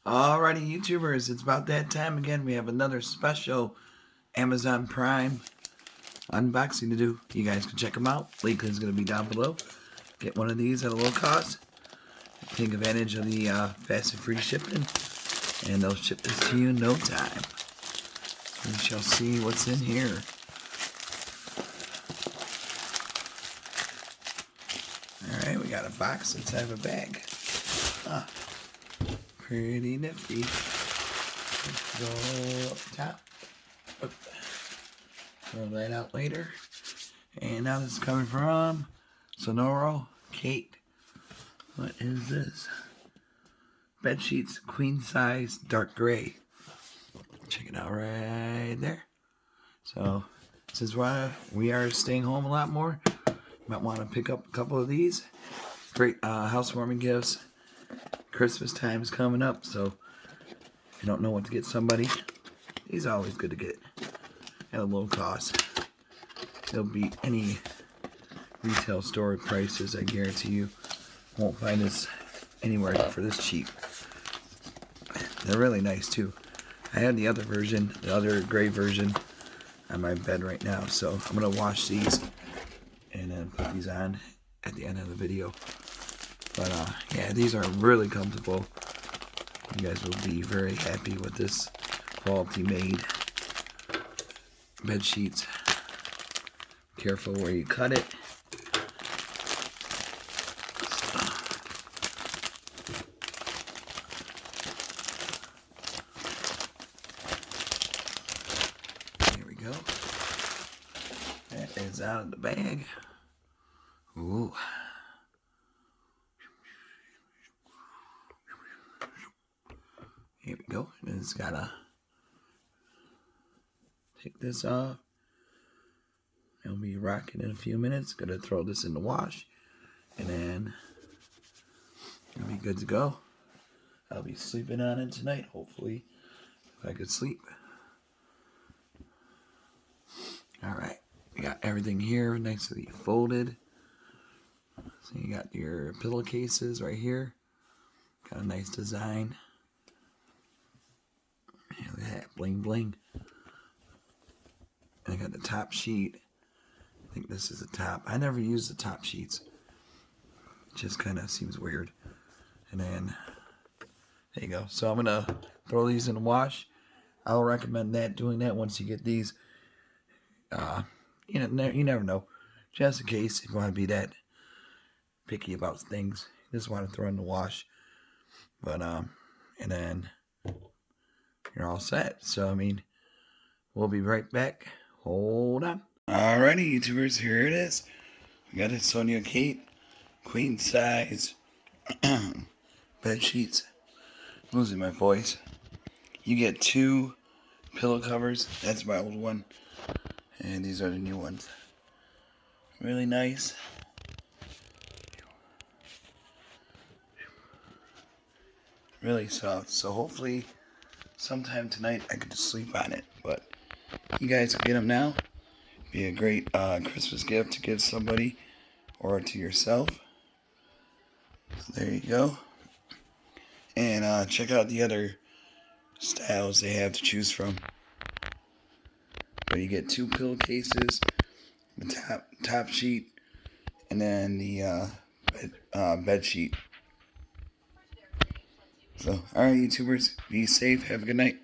Alrighty, YouTubers, it's about that time again. We have another special Amazon Prime unboxing to do. You guys can check them out. Link is going to be down below. Get one of these at a low cost. Take advantage of the fast and free shipping, and they'll ship this to you in no time. We shall see what's in here. Alright, we got a box inside of a bag. Pretty nifty. Let's go up top. Throw that out later. And now this is coming from Sonoro. Kate. What is this? Bed sheets, queen size, dark gray. Check it out right there. So, since we are staying home a lot more, you might want to pick up a couple of these. Great housewarming gifts. Christmas time is coming up, so if you don't know what to get somebody, these are always good to get at a low cost. They'll beat any retail store prices, I guarantee you. Won't find this anywhere for this cheap. They're really nice too. I have the other version, the other gray version, on my bed right now, so I'm gonna wash these and then put these on at the end of the video. But yeah, these are really comfortable. You guys will be very happy with this quality made bed sheets. Careful where you cut it. Here we go. That is out of the bag. Ooh. Here we go. And it's gotta take this off. It'll be rocking in a few minutes. Gonna throw this in the wash, and then it'll be good to go. I'll be sleeping on it tonight, hopefully, if I could sleep. Alright, we got everything here nicely folded. So you got your pillowcases right here. Got a nice design. Look at that, bling bling. And I got the top sheet. I think this is the top. I never use the top sheets. It just kind of seems weird. And then, there you go. So I'm going to throw these in the wash. I'll recommend doing that once you get these. You never know. Just in case if you want to be that picky about things. You just want to throw in the wash. But, and then you're all set. So, I mean, we'll be right back. Hold on. Alrighty, YouTubers, here it is. We got it, Sonia Kate, queen size bed sheets. Losing my voice. You get 2 pillow covers. That's my old one, and these are the new ones. Really nice. Really soft. So hopefully, sometime tonight I can just sleep on it. But you guys can get them now. Be a great Christmas gift to give somebody or to yourself. So there you go. And check out the other styles they have to choose from. But you get 2 pillowcases, the top sheet, and then the bed sheet. So, alright, YouTubers, be safe. Have a good night.